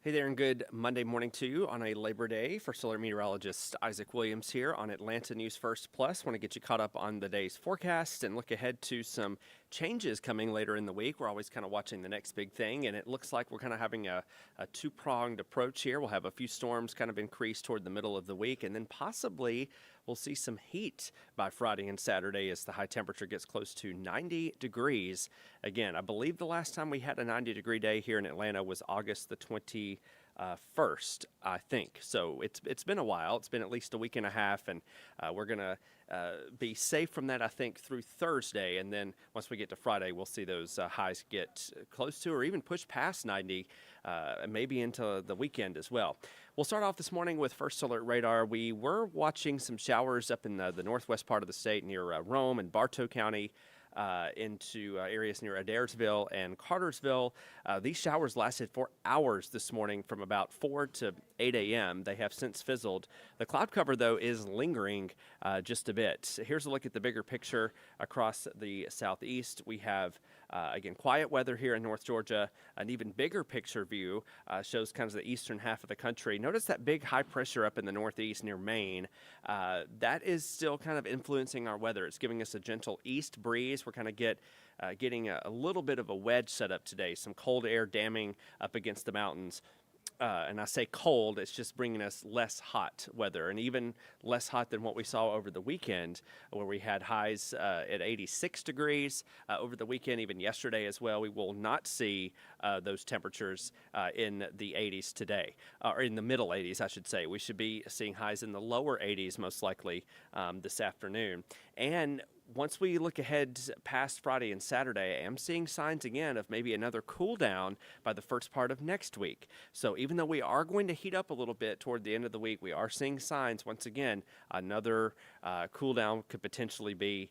Hey there, and good Monday morning to you on a Labor Day. For solar meteorologist Isaac Williams here on Atlanta News First Plus. Want to get you caught up on the day's forecast and look ahead to some changes coming later in the week. We're always kind of watching the next big thing, and it looks like we're kind of having a two-pronged approach here. We'll have a few storms kind of increase toward the middle of the week, and then possibly we'll see some heat by Friday and Saturday as the high temperature gets close to 90 degrees. Again, I believe the last time we had a 90-degree day here in Atlanta was August the 21st, I think. So it's been a while. It's been at least a week and a half, and we're going to be safe from that, I think, through Thursday. And then once we get to Friday, we'll see those highs get close to or even push past 90, and maybe into the weekend as well. We'll start off this morning with First Alert Radar. We were watching some showers up in the northwest part of the state near Rome and Bartow County. Into areas near Adairsville and Cartersville. These showers lasted for hours this morning from about 4 to 8 a.m. They have since fizzled. The cloud cover, though, is lingering just a bit. Here's a look at the bigger picture across the southeast. We have, again, quiet weather here in North Georgia. An even bigger picture view shows kind of the eastern half of the country. Notice that big high pressure up in the northeast near Maine. That is still kind of influencing our weather. It's giving us a gentle east breeze. We're kind of getting a little bit of a wedge set up today, some cold air damming up against the mountains. And I say cold, it's just bringing us less hot weather, and even less hot than what we saw over the weekend, where we had highs at 86 degrees over the weekend, even yesterday as well. We will not see those temperatures in the 80s today, or in the middle 80s, I should say. We should be seeing highs in the lower 80s most likely this afternoon. And once we look ahead past Friday and Saturday, I am seeing signs again of maybe another cool down by the first part of next week. So even though we are going to heat up a little bit toward the end of the week, we are seeing signs once again another cool down could potentially be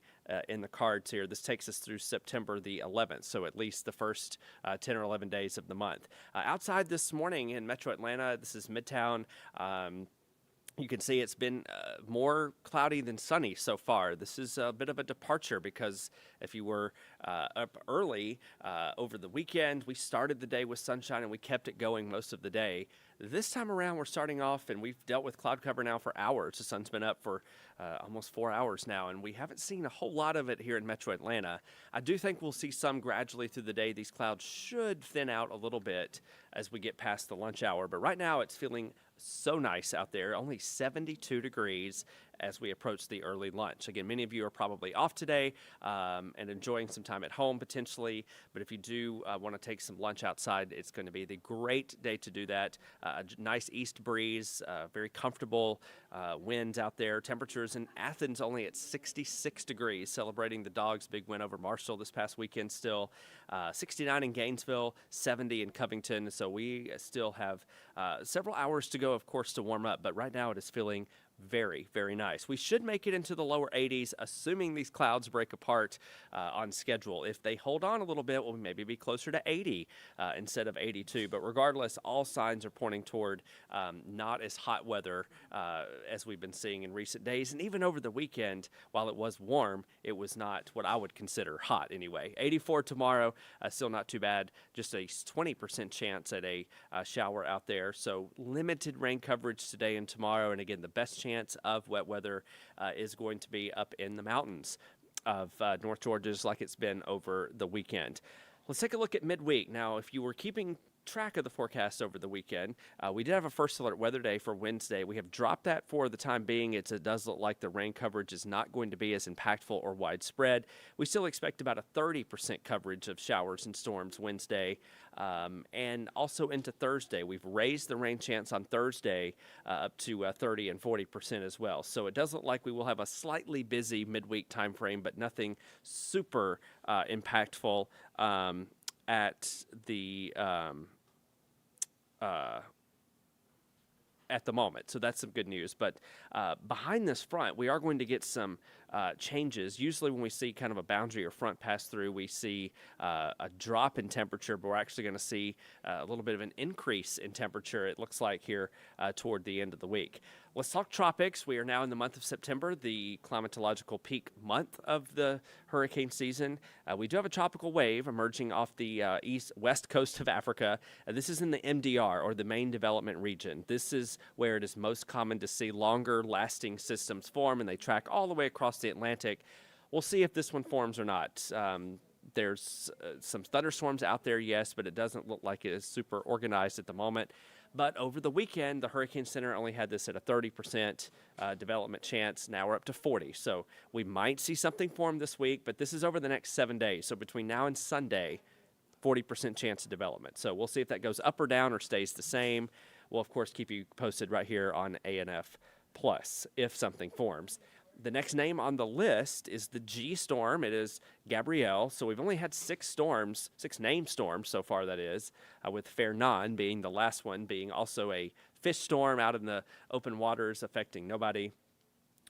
in the cards here. This takes us through September the 11th, so at least the first 10 or 11 days of the month. Outside this morning in Metro Atlanta, this is Midtown. You can see it's been more cloudy than sunny so far. This is a bit of a departure because if you were up early over the weekend, we started the day with sunshine and we kept it going most of the day. This time around, we're starting off, and we've dealt with cloud cover now for hours. The sun's been up for almost 4 hours now, and we haven't seen a whole lot of it here in Metro Atlanta. I do think we'll see some gradually through the day. These clouds should thin out a little bit as we get past the lunch hour, but right now it's feeling so nice out there, only 72 degrees as we approach the early lunch. Again, many of you are probably off today and enjoying some time at home potentially, but if you do want to take some lunch outside, it's going to be the great day to do that. A nice east breeze, very comfortable winds out there. Temperatures in Athens only at 66 degrees, celebrating the Dogs' big win over Marshall this past weekend still. 69 in Gainesville, 70 in Covington, so we still have several hours to go, of course, to warm up, but right now it is feeling very, very nice. We should make it into the lower 80s, assuming these clouds break apart on schedule. If they hold on a little bit, we'll maybe be closer to 80 instead of 82. But regardless, all signs are pointing toward not as hot weather as we've been seeing in recent days. And even over the weekend, while it was warm, it was not what I would consider hot anyway. 84 tomorrow, still not too bad. Just a 20% chance at a shower out there. So limited rain coverage today and tomorrow. And again, the best chance of wet weather is going to be up in the mountains of North Georgia, just like it's been over the weekend. Let's take a look at midweek. Now, if you were keeping track of the forecast over the weekend, we did have a First Alert weather day for Wednesday. We have dropped that for the time being. It does look like the rain coverage is not going to be as impactful or widespread. We still expect about a 30% coverage of showers and storms Wednesday, and also into Thursday. We've raised the rain chance on Thursday up to 30 and 40% as well. So it does look like we will have a slightly busy midweek time frame, but nothing super impactful at the moment. So that's some good news. But behind this front, we are going to get some changes. Usually when we see kind of a boundary or front pass through, we see a drop in temperature, but we're actually going to see a little bit of an increase in temperature, it looks like, here toward the end of the week. Let's talk tropics. We are now in the month of September, the climatological peak month of the hurricane season. We do have a tropical wave emerging off the west coast of Africa. This is in the MDR, or the main development region. This is where it is most common to see longer lasting systems form, and they track all the way across the Atlantic. We'll see if this one forms or not. There's some thunderstorms out there, yes, but it doesn't look like it is super organized at the moment. But over the weekend, the Hurricane Center only had this at a 30% development chance. Now we're up to 40. So we might see something form this week, but this is over the next 7 days. So between now and Sunday, 40% chance of development. So we'll see if that goes up or down or stays the same. We'll, of course, keep you posted right here on ANF Plus if something forms. The next name on the list is the G storm. It is Gabrielle. So we've only had 6 named storms so far, that is, with Fernan being the last one, being also a fish storm out in the open waters affecting nobody,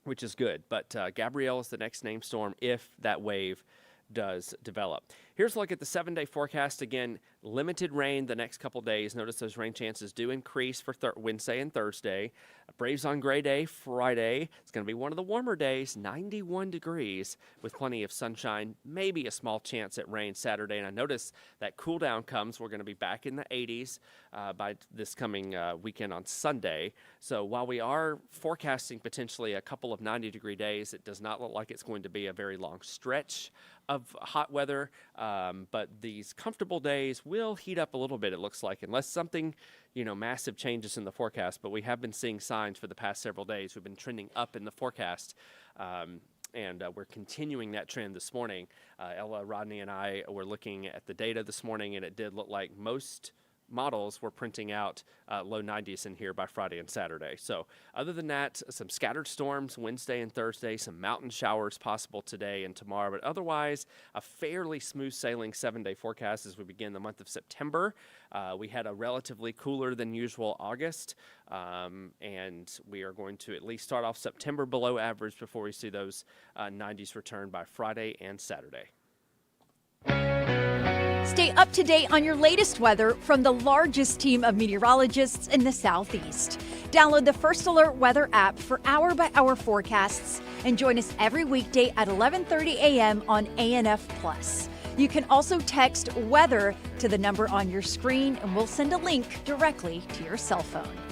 which is good. But Gabrielle is the next named storm if that wave does develop. Here's a look at the 7-day forecast. Again, limited rain the next couple days. Notice those rain chances do increase for Wednesday and Thursday. Braves on Gray Day, Friday. It's going to be one of the warmer days, 91 degrees with plenty of sunshine, maybe a small chance at rain Saturday. And I notice that cool down comes. We're going to be back in the 80s by this coming weekend on Sunday. So while we are forecasting potentially a couple of 90-degree days, it does not look like it's going to be a very long stretch of hot weather, but these comfortable days will heat up a little bit, it looks like, unless something, massive changes in the forecast. But we have been seeing signs for the past several days. We've been trending up in the forecast, and we're continuing that trend this morning. Ella, Rodney, and I were looking at the data this morning, and it did look like most models were printing out low 90s in here by Friday and Saturday. So other than that, some scattered storms Wednesday and Thursday, some mountain showers possible today and tomorrow, but otherwise a fairly smooth sailing 7-day forecast as we begin the month of September. We had a relatively cooler than usual August, and we are going to at least start off September below average before we see those 90s return by Friday and Saturday. Stay up to date on your latest weather from the largest team of meteorologists in the Southeast. Download the First Alert Weather app for hour-by-hour forecasts and join us every weekday at 11:30 a.m. on ANF Plus. You can also text WEATHER to the number on your screen, and we'll send a link directly to your cell phone.